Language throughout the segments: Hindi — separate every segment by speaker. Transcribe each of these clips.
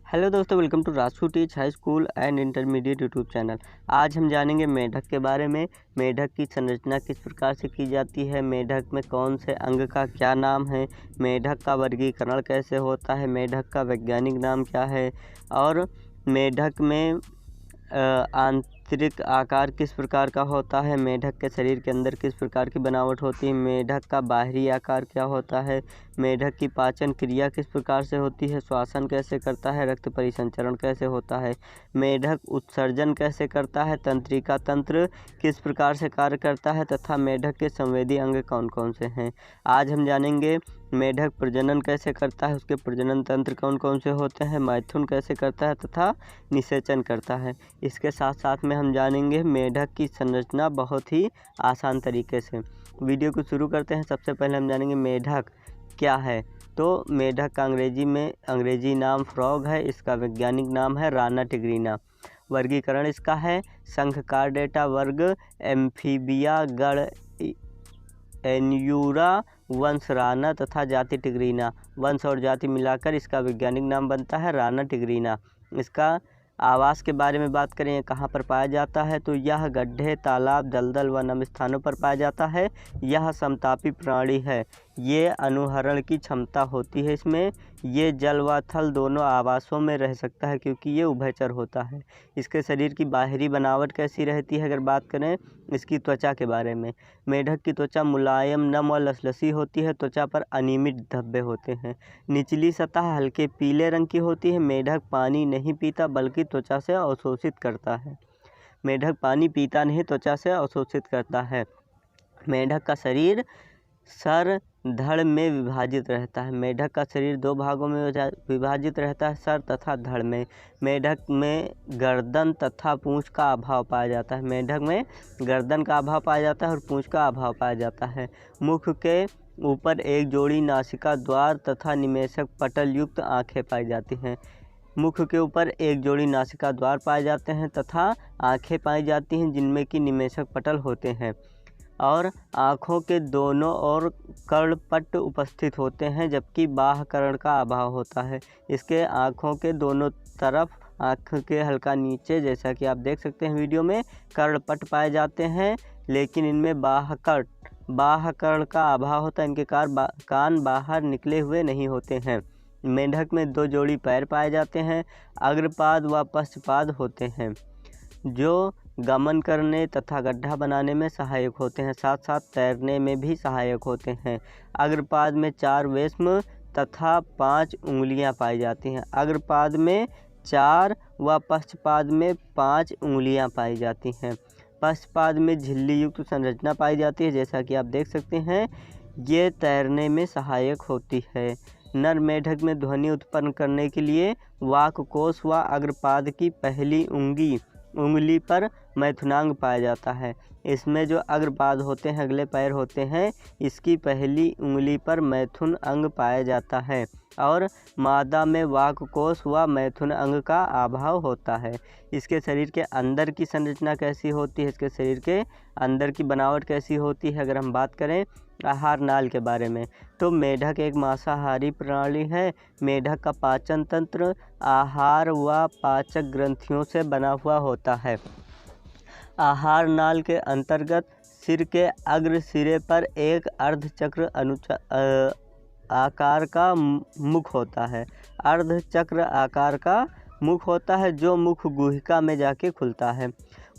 Speaker 1: हेलो दोस्तों, welcome to Raju teach high school and intermediate YouTube channel. आज हम जानेंगे मेढक के बारे में। मेढक की संरचना किस प्रकार से की जाती है, मेढक में कौन से अंग का क्या नाम है, मेढक का वर्गीकरण कैसे होता है, मेढक का वैज्ञानिक नाम क्या है और मेढक में आंतरिक आकार किस प्रकार का होता है, मेढक के शरीर के अंदर किस प्रकार की बनावट होती है, मेढक का बाहरी आकार क्या होता है, मेढक की पाचन क्रिया किस प्रकार से होती है, श्वसन कैसे करता है, रक्त परिसंचरण कैसे होता है, मेढक उत्सर्जन कैसे करता है, तंत्रिका तंत्र किस प्रकार से कार्य करता है तथा मेढक के संवेदी अंग कौन कौन से हैं। आज हम जानेंगे मेढक प्रजनन कैसे करता है, उसके प्रजनन तंत्र कौन कौन से होते हैं, मैथुन कैसे करता है तथा निषेचन करता है। इसके साथ साथ में हम जानेंगे मेढक की संरचना बहुत ही आसान तरीके से। वीडियो को शुरू करते हैं। सबसे पहले हम जानेंगे मेढक क्या है। तो मेढक का अंग्रेजी नाम फ्रॉग है। इसका वैज्ञानिक नाम है राना टिग्रीना। वर्गीकरण इसका है संघकार डेटा वर्ग एम्फीबिया गण एन्यूरा वंश राना तथा जाति टिग्रीना। वंश और जाति मिलाकर इसका वैज्ञानिक नाम बनता है राना टिग्रीना। इसका आवास के बारे में बात करें, कहाँ पर पाया जाता है, तो यह गड्ढे, तालाब, दलदल व नम स्थानों पर पाया जाता है। यह समतापी प्राणी है। ये अनुहरण की क्षमता होती है इसमें। ये जल व थल दोनों आवासों में रह सकता है क्योंकि ये उभयचर होता है। इसके शरीर की बाहरी बनावट कैसी रहती है, अगर बात करें इसकी त्वचा के बारे में, मेढक की त्वचा मुलायम, नम और लसलसी होती है। त्वचा पर अनियमित धब्बे होते हैं। निचली सतह हल्के पीले रंग की होती है। मेढक पानी नहीं पीता बल्कि त्वचा से अवशोषित करता है। मेढक पानी पीता नहीं, त्वचा से अवशोषित करता है। मेढक का शरीर सर धड़ में विभाजित रहता है। मेढक का शरीर दो भागों में विभाजित रहता है, सर तथा धड़ में। मेढक में गर्दन तथा पूंछ का अभाव पाया जाता है। मेढक में गर्दन का अभाव पाया जाता है और पूंछ का अभाव पाया जाता है। मुख के ऊपर एक जोड़ी नासिका द्वार तथा निमेषक पटल युक्त आँखें पाई जाती हैं। मुख के ऊपर एक जोड़ी नासिका द्वार पाए जाते हैं तथा आँखें पाई जाती हैं जिनमें कि निमेषक पटल होते हैं और आँखों के दोनों ओर कर्णपट्ट उपस्थित होते हैं जबकि बाह्यकर्ण का अभाव होता है। इसके आँखों के दोनों तरफ आँख के हल्का नीचे, जैसा कि आप देख सकते हैं वीडियो में, कर्णपट्ट पाए जाते हैं, लेकिन इनमें बाह्यकर्ण का अभाव होता है। इनके कान बाहर निकले हुए नहीं होते हैं। मेढक में दो जोड़ी पैर पाए जाते हैं। अग्रपाद व पश्चपाद होते हैं जो गमन करने तथा गड्ढा बनाने में सहायक होते हैं, साथ साथ तैरने में भी सहायक होते हैं। अग्रपाद में 4 वेश्म तथा 5 उंगलियां पाई जाती हैं। अग्रपाद में 4 व पश्चपाद में 5 उंगलियां पाई जाती हैं। पश्चपाद में झिल्ली युक्त संरचना पाई जाती है, जैसा कि आप देख सकते हैं। ये तैरने में सहायक होती है। नर मेढक में ध्वनि उत्पन्न करने के लिए वाक कोश व अग्रपाद की पहली उंगली पर मैथुनांग पाया जाता है। इसमें जो अग्रपाद होते हैं, अगले पैर होते हैं, इसकी पहली उंगली पर मैथुन अंग पाया जाता है और मादा में वाक कोश व मैथुन अंग का अभाव होता है। इसके शरीर के अंदर की संरचना कैसी होती है, इसके शरीर के अंदर की बनावट कैसी होती है, अगर हम बात करें आहार नाल के बारे में, तो मेढक एक मांसाहारी प्राणी है। मेढक का पाचन तंत्र आहार व पाचक ग्रंथियों से बना हुआ होता है। आहार नाल के अंतर्गत सिर के अग्र सिरे पर एक अर्धचक्र आकार का मुख होता है। अर्धचक्र आकार का मुख होता है जो मुख गुहिका में जाके खुलता है।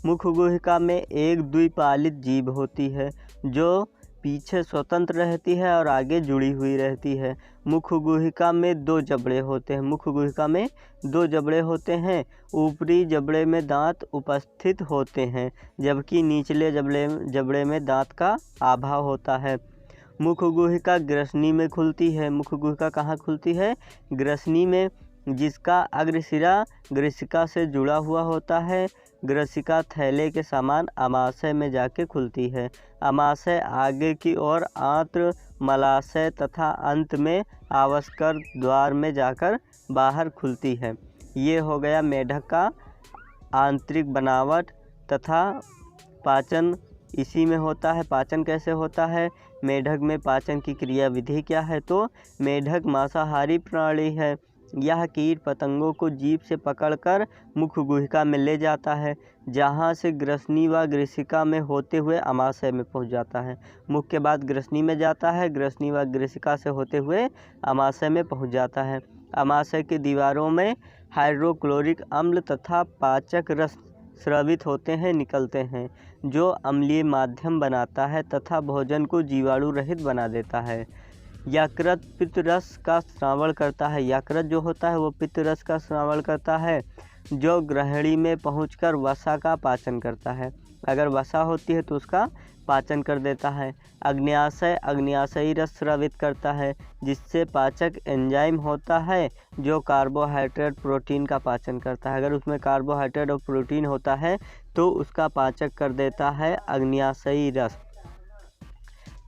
Speaker 1: मुख गुहिका में एक द्विपालित जीभ होती है जो पीछे स्वतंत्र रहती है और आगे जुड़ी हुई रहती है। मुख गुहिका में 2 जबड़े होते हैं। मुख गुहिका में 2 जबड़े होते हैं। ऊपरी जबड़े में दांत उपस्थित होते हैं जबकि निचले जबड़े में दांत का अभाव होता है। मुख गुहिका ग्रसनी में खुलती है। मुख गुहिका कहाँ खुलती है? ग्रसनी में, जिसका अग्रसिरा ग्रसिका से जुड़ा हुआ होता है। ग्रसिका थैले के समान अमाशय में जाके खुलती है। अमाशय आगे की ओर आंत्र मलाशय तथा अंत में आवस्कर द्वार में जाकर बाहर खुलती है। ये हो गया मेढक का आंतरिक बनावट तथा पाचन इसी में होता है। पाचन कैसे होता है, मेढक में पाचन की क्रिया विधि क्या है, तो मेढक मांसाहारी प्राणी है। यह कीट पतंगों को जीभ से पकड़कर मुख गुहिका में ले जाता है, जहाँ से ग्रसनी व ग्रसिका में होते हुए अमाशय में पहुँच जाता है। मुख के बाद ग्रसनी में जाता है, ग्रसनी व ग्रसिका से होते हुए अमाशय में पहुँच जाता है। अमाशय की दीवारों में हाइड्रोक्लोरिक अम्ल तथा पाचक रस स्रावित होते हैं निकलते हैं, जो अम्लीय माध्यम बनाता है तथा भोजन को जीवाणु रहित बना देता है। यकृत पित्त रस का स्रावण करता है। यकृत जो होता है वो पित्त रस का स्रावण करता है, जो ग्रहणी में पहुंचकर वसा का पाचन करता है। अगर वसा होती है तो उसका पाचन कर देता है। अग्न्याशय अग्न्याशयी रस स्रावित करता है, जिससे पाचक एंजाइम होता है जो कार्बोहाइड्रेट प्रोटीन का पाचन करता है। अगर उसमें कार्बोहाइड्रेट और प्रोटीन होता है तो उसका पाचक कर देता है अग्न्याशयी रस।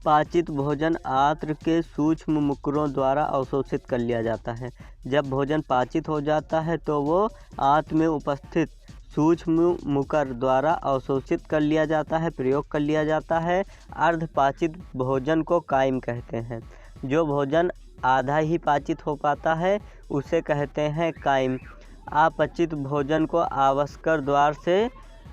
Speaker 1: पाचित भोजन आंत्र के सूक्ष्म मुकरों द्वारा अवशोषित कर लिया जाता है। जब भोजन पाचित हो जाता है तो वो आंत्र में उपस्थित सूक्ष्म मुकर द्वारा अवशोषित कर लिया जाता है, प्रयोग कर लिया जाता है। अर्धपाचित भोजन को कायम कहते हैं। जो भोजन आधा ही पाचित हो पाता है उसे कहते हैं कायम। अपचित भोजन को आवस्कर द्वार से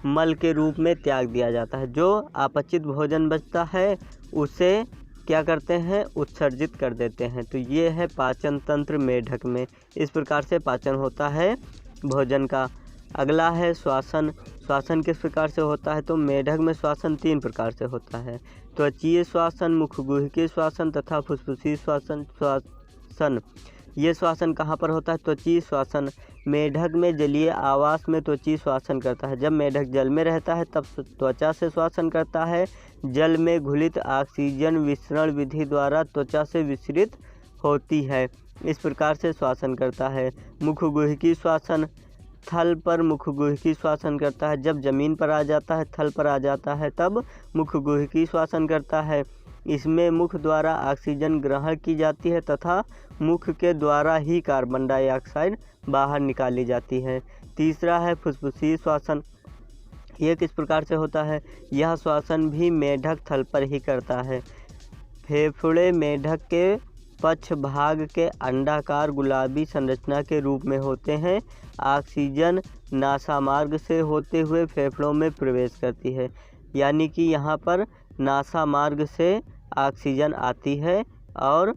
Speaker 1: मल के रूप में त्याग दिया जाता है। जो अपचित भोजन बचता है उसे क्या करते हैं, उत्सर्जित कर देते हैं। तो ये है पाचन तंत्र मेढक में। इस प्रकार से पाचन होता है भोजन का। अगला है श्वासन। श्वासन किस प्रकार से होता है, तो मेढक में श्वासन 3 प्रकार से होता है। त्वचीय श्वासन, मुखगुहिकीय श्वासन तथा फुसफुसीय श्वासन। ये श्वासन कहाँ पर होता है, त्वचीय श्वासन। मेढक में जलीय आवास में त्वचीय श्वासन करता है। जब मेढक जल में रहता है तब त्वचा से श्वासन करता है। जल में घुलित ऑक्सीजन विसरण विधि द्वारा त्वचा से विसरित होती है। इस प्रकार से श्वासन करता है। मुखगुहिकीय श्वासन, थल पर मुखगुहिकीय श्वासन करता है। जब जमीन पर आ जाता है, थल पर आ जाता है, तब मुखगुहिकीय श्वासन करता है। इसमें मुख द्वारा ऑक्सीजन ग्रहण की जाती है तथा मुख के द्वारा ही कार्बन डाइऑक्साइड बाहर निकाली जाती है। तीसरा है फुसफुसीय श्वासन। यह किस प्रकार से होता है, यह श्वासन भी मेढक थल पर ही करता है। फेफड़े मेढक के पक्ष भाग के अंडाकार गुलाबी संरचना के रूप में होते हैं। ऑक्सीजन नासामार्ग से होते हुए फेफड़ों में प्रवेश करती है, यानी कि यहाँ पर नासामार्ग से ऑक्सीजन आती है और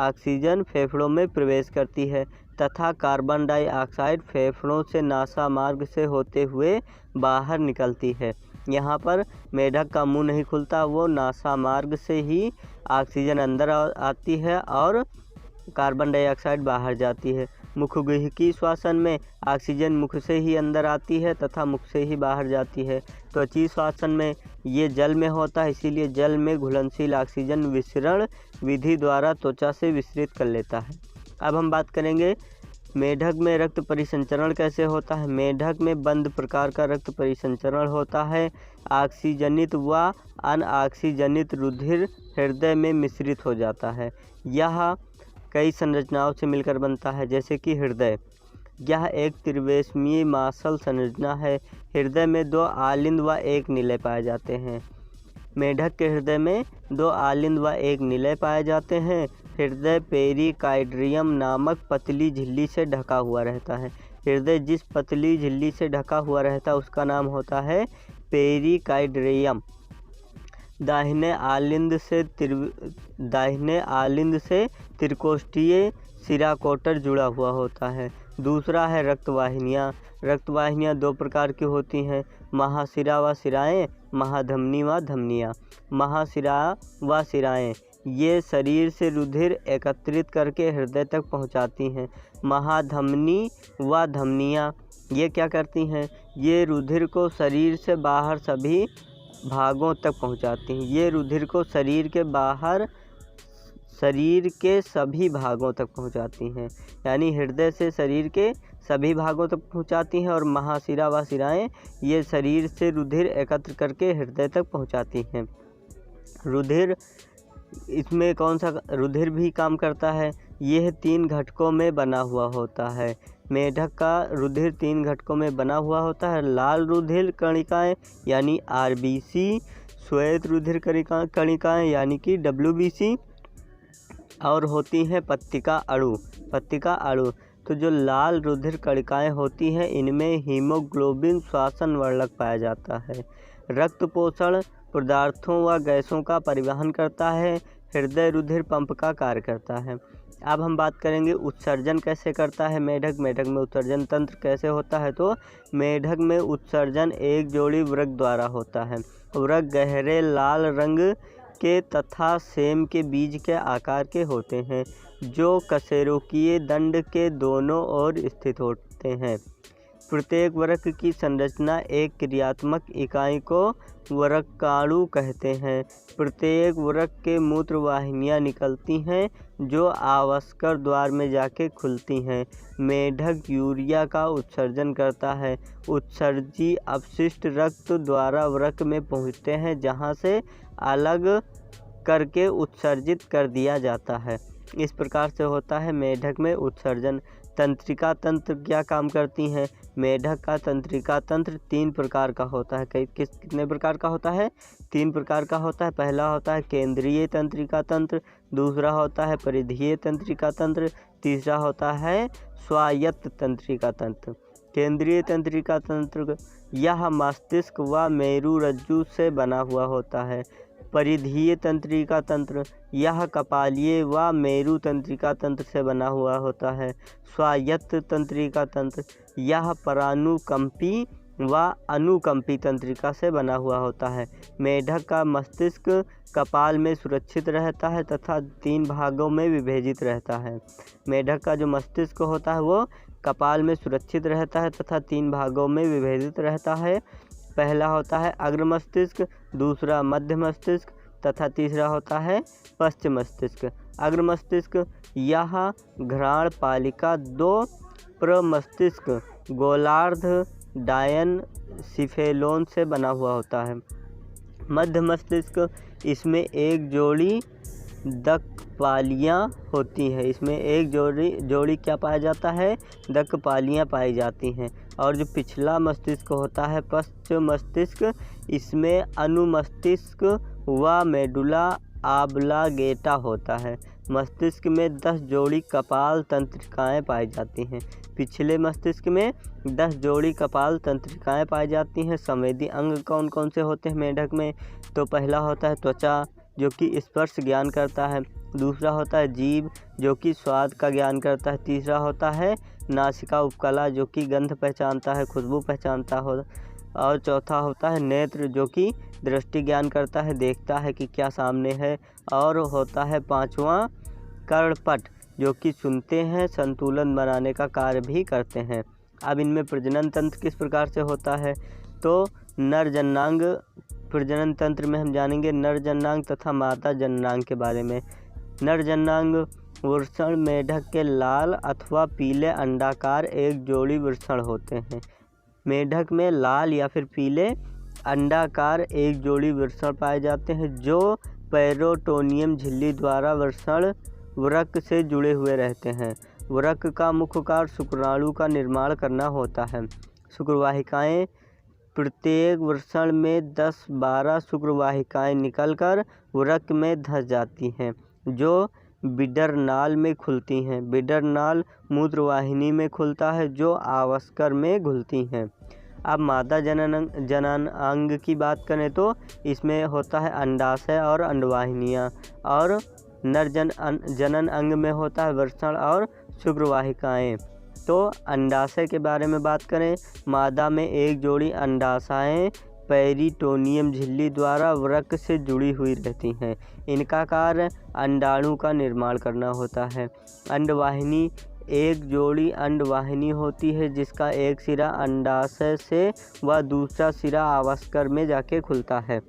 Speaker 1: ऑक्सीजन फेफड़ों में प्रवेश करती है तथा कार्बन डाइऑक्साइड फेफड़ों से नासामार्ग से होते हुए बाहर निकलती है। यहाँ पर मेढक का मुंह नहीं खुलता, वो नासामार्ग से ही ऑक्सीजन अंदर आती है और कार्बन डाइऑक्साइड बाहर जाती है। मुखगुहिकीय श्वासन में ऑक्सीजन मुख से ही अंदर आती है तथा मुख से ही बाहर जाती है। त्वचीय श्वासन में ये जल में होता है, इसीलिए जल में घुलनशील ऑक्सीजन विसरण विधि द्वारा त्वचा से विसरित कर लेता है। अब हम बात करेंगे मेढक में रक्त परिसंचरण कैसे होता है। मेढक में बंद प्रकार का रक्त परिसंचरण होता है। ऑक्सीजनित व अनऑक्सीजनित रुधिर हृदय में मिश्रित हो जाता है। यह कई संरचनाओं से मिलकर बनता है, जैसे कि हृदय। यह एक त्रिवेशमीय मांसल संरचना है। हृदय में 2 आलिंद व 1 निलय पाए जाते हैं। मेढक के हृदय में 2 आलिंद व 1 निलय पाए जाते हैं। हृदय पेरिकार्डियम नामक पतली झिल्ली से ढका हुआ रहता है। हृदय जिस पतली झिल्ली से ढका हुआ रहता है उसका नाम होता है पेरिकार्डियम। दाहिने आलिंद से त्रिकोष्ठीय सिराकोटर जुड़ा हुआ होता है। दूसरा है रक्तवाहिनियाँ। रक्तवाहिनियाँ 2 प्रकार की होती हैं, महाशिरा व शिराएँ, महाधमनी व धमनियाँ। महाशिरा व शिराएँ ये शरीर से रुधिर एकत्रित करके हृदय तक पहुंचाती हैं। महाधमनी व धमनियाँ ये क्या करती हैं, ये रुधिर को शरीर से बाहर सभी भागों तक पहुंचाती हैं। ये रुधिर को शरीर के बाहर शरीर के सभी भागों तक पहुंचाती हैं, यानी हृदय से शरीर के सभी भागों तक पहुंचाती हैं। और महाशिरा व शिराएँ ये शरीर से रुधिर एकत्र करके हृदय तक पहुंचाती हैं। रुधिर, इसमें कौन सा रुधिर भी काम करता है, यह 3 घटकों में बना हुआ होता है। मेढक का रुधिर 3 घटकों में बना हुआ होता है। लाल रुधिर कणिकाएँ यानी RBC, श्वेत रुधिर कणिकाएँ यानी कि WBC, और होती हैं पत्तिका अणु। तो जो लाल रुधिर कणिकाएँ होती हैं इनमें हीमोग्लोबिन श्वसन वर्णक पाया जाता है। रक्त पोषण पदार्थों व गैसों का परिवहन करता है। हृदय रुधिर पंप का कार्य करता है। अब हम बात करेंगे उत्सर्जन कैसे करता है मेढक। मेढक में उत्सर्जन तंत्र कैसे होता है, तो मेढक में उत्सर्जन एक जोड़ी वृक्क द्वारा होता है। वृक्क गहरे लाल रंग के तथा सेम के बीज के आकार के होते हैं, जो कशेरुकीय दंड के दोनों ओर स्थित होते हैं। प्रत्येक वृक्क की संरचना एक क्रियात्मक इकाई को वृक्काणु कहते हैं। प्रत्येक वृक्क के मूत्र वाहिनियाँ निकलती हैं, जो आवासकर द्वार में जाके खुलती हैं। मेढक यूरिया का उत्सर्जन करता है। उत्सर्जी अपशिष्ट रक्त द्वारा वृक्क में पहुँचते हैं, जहाँ से अलग करके उत्सर्जित कर दिया जाता है। इस प्रकार से होता है मेढक में उत्सर्जन। तंत्रिका तंत्र क्या काम करती हैं। मेढक का तंत्रिका तंत्र 3 प्रकार का होता है। कितने प्रकार का होता है, 3 प्रकार का होता है। पहला होता है केंद्रीय तंत्रिका तंत्र, दूसरा होता है परिधीय तंत्रिका तंत्र, तीसरा होता है स्वायत्त तंत्रिका तंत्र। केंद्रीय तंत्रिका तंत्र यह मस्तिष्क व मेरुरज्जु से बना हुआ होता है। परिधीय तंत्रिका तंत्र यह कपालीय व मेरु तंत्रिका तंत्र से बना हुआ होता है। स्वायत्त तंत्रिका तंत्र यह परानुकंपी व अनुकंपी तंत्रिका से बना हुआ होता है। मेढक का मस्तिष्क कपाल में सुरक्षित रहता है तथा 3 भागों में विभाजित रहता है। मेढक का जो मस्तिष्क होता है वो कपाल में सुरक्षित रहता है तथा 3 भागों में विभाजित रहता है। पहला होता है अग्र मस्तिष्क, दूसरा मध्य मस्तिष्क तथा तीसरा होता है पश्चिम मस्तिष्क। अग्र मस्तिष्क यह घ्राण पालिका 2 प्रमस्तिष्क गोलार्ध डायन सिफेलोन से बना हुआ होता है। मध्य मस्तिष्क इसमें एक जोड़ी दकपालियाँ होती है। इसमें एक जोड़ी क्या पाया जाता है, दकपालियाँ पाई जाती हैं। और जो पिछला मस्तिष्क होता है पश्चिम मस्तिष्क, इसमें अनुमस्तिष्क व मेडुला ऑब्लांगेटा होता है। मस्तिष्क में 10 जोड़ी कपाल तंत्रिकाएँ पाई जाती हैं। पिछले मस्तिष्क में 10 जोड़ी कपाल तंत्रिकाएँ पाई जाती हैं। संवेदी अंग कौन कौन से होते हैं मेढक में, तो पहला होता है त्वचा जो कि स्पर्श ज्ञान करता है, दूसरा होता है जीभ जो कि स्वाद का ज्ञान करता है, तीसरा होता है नासिका उपकला जो कि गंध पहचानता है, खुशबू पहचानता हो, और चौथा होता है नेत्र जो कि दृष्टि ज्ञान करता है, देखता है कि क्या सामने है, और होता है 5वां कर्णपट जो कि सुनते हैं, संतुलन बनाने का कार्य भी करते हैं। अब इनमें प्रजनन तंत्र किस प्रकार से होता है, तो नर जननांग प्रजनन तंत्र में हम जानेंगे नर जननांग तथा मादा जननांग के बारे में। नर जननांग वृषण मेढक के लाल अथवा पीले अंडाकार एक जोड़ी वृषण होते हैं। मेढक में लाल या फिर पीले अंडाकार एक जोड़ी वृषण पाए जाते हैं, जो पेरिटोनियम झिल्ली द्वारा वृक्क से जुड़े हुए रहते हैं। वृक्क का मुख्य कार्य शुक्राणु का निर्माण करना होता है। शुक्रवाहिकाएँ प्रत्येक वृषण में 10-12 शुक्रवाहिकाएँ निकलकर वृक्क में धंस जाती हैं, जो बिडरनाल में खुलती हैं। बिडरनाल मूत्रवाहिनी में खुलता है, जो आवासकर में घुलती हैं। अब मादा जननांग की बात करें तो इसमें होता है अंडाशय और अंडवाहिनियाँ, और नर जनन अंग में होता है वृषण और शुक्रवाहिकाएँ। तो अंडाशय के बारे में बात करें, मादा में एक जोड़ी अंडाशयें पेरिटोनियम झिल्ली द्वारा वृक्क से जुड़ी हुई रहती हैं। इनका कार्य अंडाणु का निर्माण करना होता है। अंडवाहिनी एक जोड़ी अंडवाहिनी होती है, जिसका एक सिरा अंडाशय से व दूसरा सिरा आवासकर में जाके खुलता है।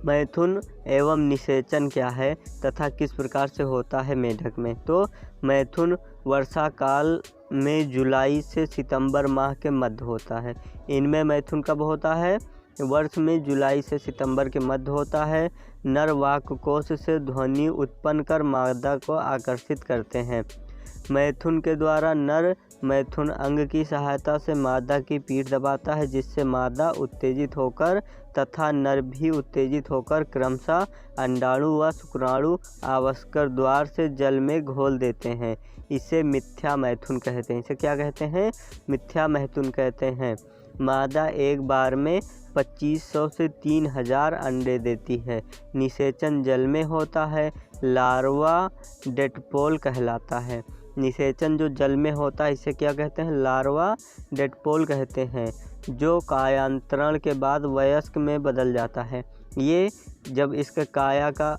Speaker 1: मैथुन एवं निषेचन क्या है तथा किस प्रकार से होता है मेढक में, तो मैथुन वर्षा काल में जुलाई से सितंबर माह के मध्य होता है। इनमें मैथुन कब होता है, वर्ष में जुलाई से सितंबर के मध्य होता है। नर वाक कोश से ध्वनि उत्पन्न कर मादा को आकर्षित करते हैं। मैथुन के द्वारा नर मैथुन अंग की सहायता से मादा की पीठ दबाता है, जिससे मादा उत्तेजित होकर तथा नर भी उत्तेजित होकर क्रमशः अंडाणु व शुक्राणु आवासकर द्वार से जल में घोल देते हैं। इसे मिथ्या मैथुन कहते हैं। इसे क्या कहते हैं? मिथ्या मैथुन कहते हैं। मादा एक बार में 2500 से 3000 अंडे देती है। निषेचन जल में होता है। लार्वा डेडपोल कहलाता है। निषेचन जो जल में होता है इसे क्या कहते हैं? लार्वा डेडपोल कहते हैं, जो कायांतरण के बाद वयस्क में बदल जाता है। ये जब इसके काया का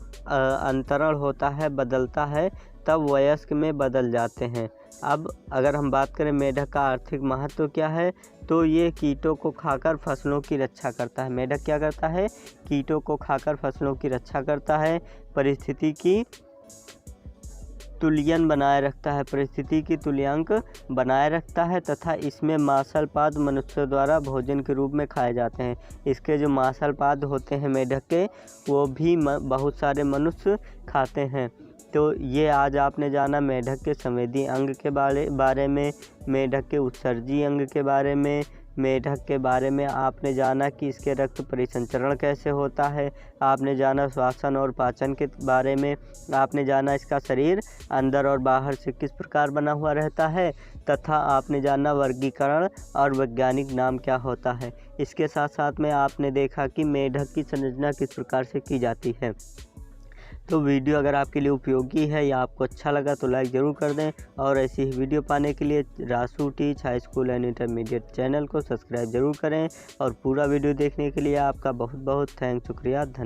Speaker 1: अंतरण होता है, बदलता है, तब वयस्क में बदल जाते हैं। अब अगर हम बात करें मेढक का आर्थिक महत्व क्या है, तो ये कीटों को खाकर फसलों की रक्षा करता है। मेढक क्या करता है? कीटों को खाकर फसलों की रक्षा करता है। परिस्थिति की तुल्यन बनाए रखता है, परिस्थिति की तुल्यांक बनाए रखता है तथा इसमें मांसलपाद मनुष्यों द्वारा भोजन के रूप में खाए जाते हैं। इसके जो मांसलपाद होते हैं मेढक के, वो भी बहुत सारे मनुष्य खाते हैं। तो ये आज आपने जाना मेढक के संवेदी अंग के बारे में, मेढक के उत्सर्जी अंग के बारे में, मेढक के बारे में आपने जाना कि इसके रक्त परिसंचरण कैसे होता है, आपने जाना श्वसन और पाचन के बारे में, आपने जाना इसका शरीर अंदर और बाहर से किस प्रकार बना हुआ रहता है, तथा आपने जाना वर्गीकरण और वैज्ञानिक नाम क्या होता है। इसके साथ साथ में आपने देखा कि मेढक की संरचना किस प्रकार से की जाती है। तो वीडियो अगर आपके लिए उपयोगी है या आपको अच्छा लगा तो लाइक ज़रूर कर दें, और ऐसी ही वीडियो पाने के लिए Rasu teach high school and intermediate channel को सब्सक्राइब ज़रूर करें। और पूरा वीडियो देखने के लिए आपका बहुत बहुत थैंक्स, शुक्रिया, धन्यवाद।